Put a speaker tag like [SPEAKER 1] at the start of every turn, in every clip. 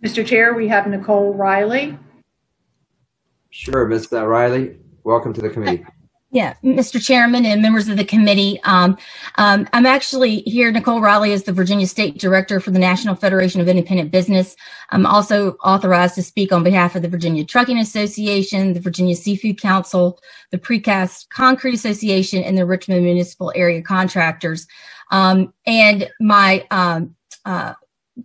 [SPEAKER 1] Mr. Chair, we have Nicole Riley.
[SPEAKER 2] Sure, Ms. Riley, welcome to the committee.
[SPEAKER 3] Yeah, Mr. Chairman and members of the committee, I'm actually here. Nicole Riley is the Virginia State Director for the National Federation of Independent Business. I'm also authorized to speak on behalf of the Virginia Trucking Association, the Virginia Seafood Council, the Precast Concrete Association, and the Richmond Municipal Area Contractors. And my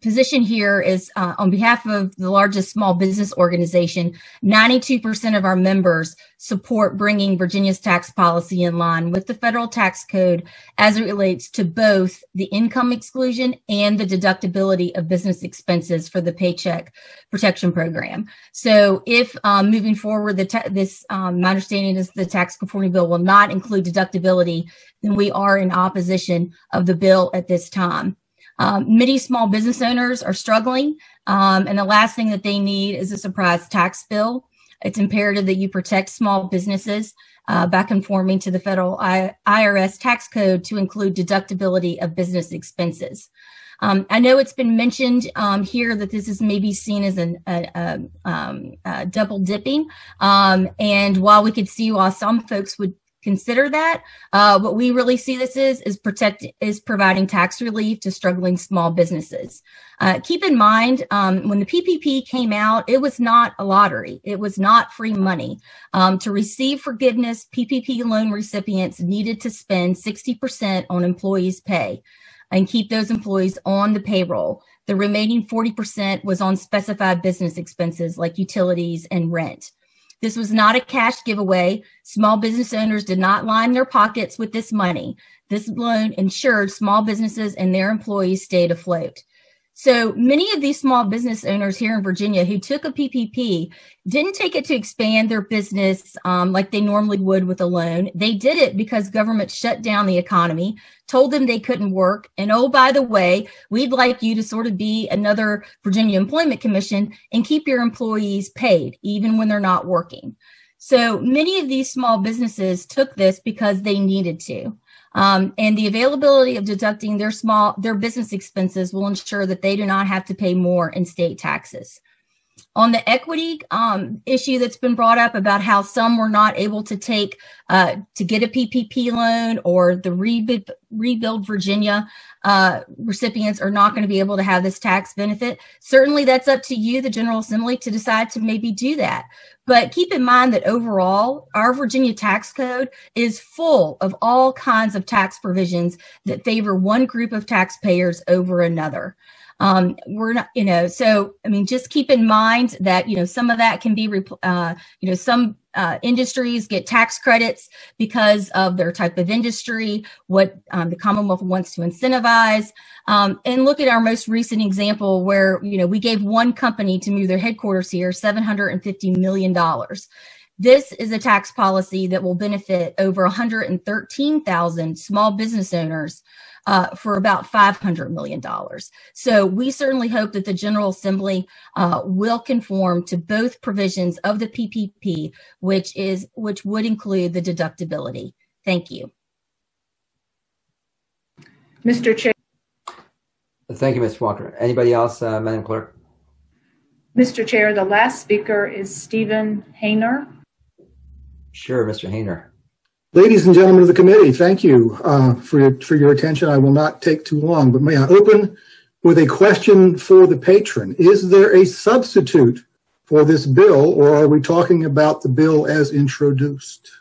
[SPEAKER 3] position here is on behalf of the largest small business organization. 92% of our members support bringing Virginia's tax policy in line with the federal tax code as it relates to both the income exclusion and the deductibility of business expenses for the Paycheck Protection Program. So if moving forward, my understanding is the tax conforming bill will not include deductibility, then we are in opposition of the bill at this time. Many small business owners are struggling, and the last thing that they need is a surprise tax bill. It's imperative that you protect small businesses by conforming to the federal IRS tax code to include deductibility of business expenses. I know it's been mentioned here that this is maybe seen as a double dipping, and while we could see why some folks would consider that, what we really see this is providing tax relief to struggling small businesses. Keep in mind, when the PPP came out, it was not a lottery. It was not free money. To receive forgiveness, PPP loan recipients needed to spend 60% on employees' pay and keep those employees on the payroll. The remaining 40% was on specified business expenses like utilities and rent. This was not a cash giveaway. Small business owners did not line their pockets with this money. This loan ensured small businesses and their employees stayed afloat. So many of these small business owners here in Virginia who took a PPP didn't take it to expand their business like they normally would with a loan. They did it because government shut down the economy, told them they couldn't work. And oh, by the way, we'd like you to sort of be another Virginia Employment Commission and keep your employees paid even when they're not working. So many of these small businesses took this because they needed to. And the availability of deducting their business expenses will ensure that they do not have to pay more in state taxes. On the equity issue that's been brought up about how some were not able to get a PPP loan, or the Rebuild Virginia recipients are not going to be able to have this tax benefit. Certainly that's up to you, the General Assembly, to decide to maybe do that. But keep in mind that overall, our Virginia tax code is full of all kinds of tax provisions that favor one group of taxpayers over another. We're not, so, I mean, just keep in mind that, some of that can be, some industries get tax credits because of their type of industry, what the Commonwealth wants to incentivize. And look at our most recent example where, we gave one company to move their headquarters here $750 million. This is a tax policy that will benefit over 113,000 small business owners for about $500 million. So we certainly hope that the General Assembly will conform to both provisions of the PPP, which would include the deductibility. Thank you.
[SPEAKER 1] Mr. Chair.
[SPEAKER 2] Thank you, Ms. Walker. Anybody else, Madam Clerk?
[SPEAKER 1] Mr. Chair, the last speaker is Stephen Hayner.
[SPEAKER 2] Sure, Mr. Hayner.
[SPEAKER 4] Ladies and gentlemen of the committee, thank you for your attention. I will not take too long, but may I open with a question for the patron? Is there a substitute for this bill, or are we talking about the bill as introduced?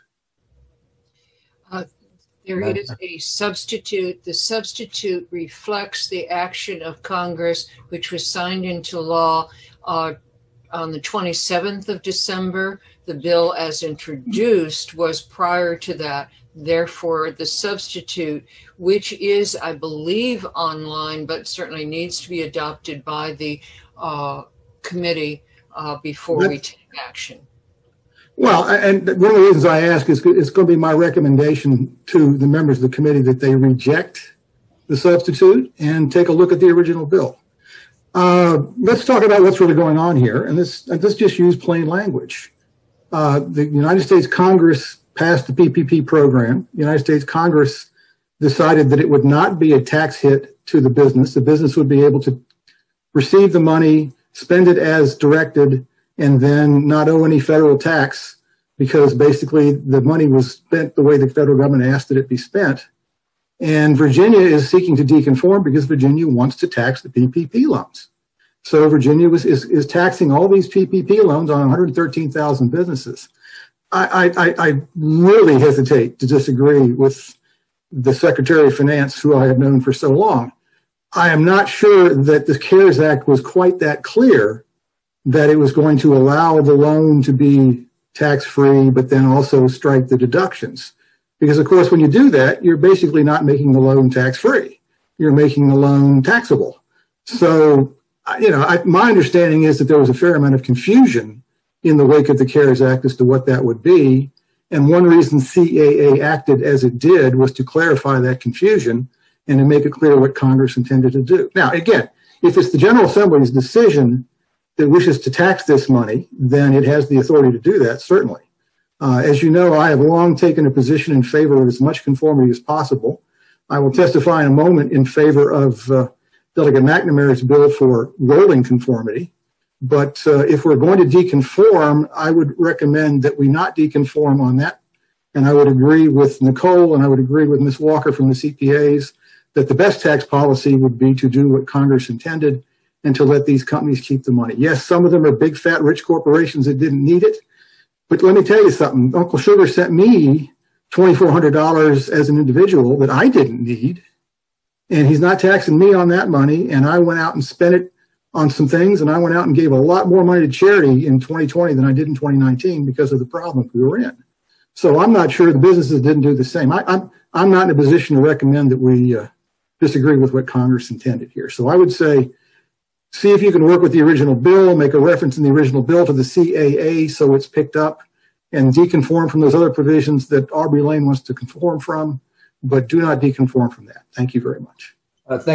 [SPEAKER 5] There is a substitute. The substitute reflects the action of Congress, which was signed into law on the 27th of December. The bill as introduced was prior to that. Therefore, the substitute, which is, I believe, online, but certainly needs to be adopted by the committee before we take action.
[SPEAKER 4] Well, and one of the reasons I ask is it's going to be my recommendation to the members of the committee that they reject the substitute and take a look at the original bill. Let's talk about what's really going on here, and let's just use plain language. The United States Congress passed the PPP program. The United States Congress decided that it would not be a tax hit to the business. The business would be able to receive the money, spend it as directed, and then not owe any federal tax because basically the money was spent the way the federal government asked that it be spent. And Virginia is seeking to deconform because Virginia wants to tax the PPP loans. So Virginia is taxing all these PPP loans on 113,000 businesses. I really hesitate to disagree with the Secretary of Finance, who I have known for so long. I am not sure that the CARES Act was quite that clear that it was going to allow the loan to be tax-free, but then also strike the deductions. Because, of course, when you do that, you're basically not making the loan tax-free. You're making the loan taxable. So, my understanding is that there was a fair amount of confusion in the wake of the CARES Act as to what that would be. And one reason CAA acted as it did was to clarify that confusion and to make it clear what Congress intended to do. Now, again, if it's the General Assembly's decision that wishes to tax this money, then it has the authority to do that, certainly. As you know, I have long taken a position in favor of as much conformity as possible. I will testify in a moment in favor of Delegate McNamara's bill for rolling conformity. But if we're going to deconform, I would recommend that we not deconform on that. And I would agree with Nicole and I would agree with Ms. Walker from the CPAs that the best tax policy would be to do what Congress intended and to let these companies keep the money. Yes, some of them are big, fat, rich corporations that didn't need it. But let me tell you something. Uncle Sugar sent me $2,400 as an individual that I didn't need. And he's not taxing me on that money. And I went out and spent it on some things. And I went out and gave a lot more money to charity in 2020 than I did in 2019 because of the problem we were in. So I'm not sure the businesses didn't do the same. I'm not in a position to recommend that we disagree with what Congress intended here. So I would say, see if you can work with the original bill, make a reference in the original bill to the CAA so it's picked up, and deconform from those other provisions that Aubrey Lane wants to conform from, but do not deconform from that. Thank you very much.
[SPEAKER 2] Thank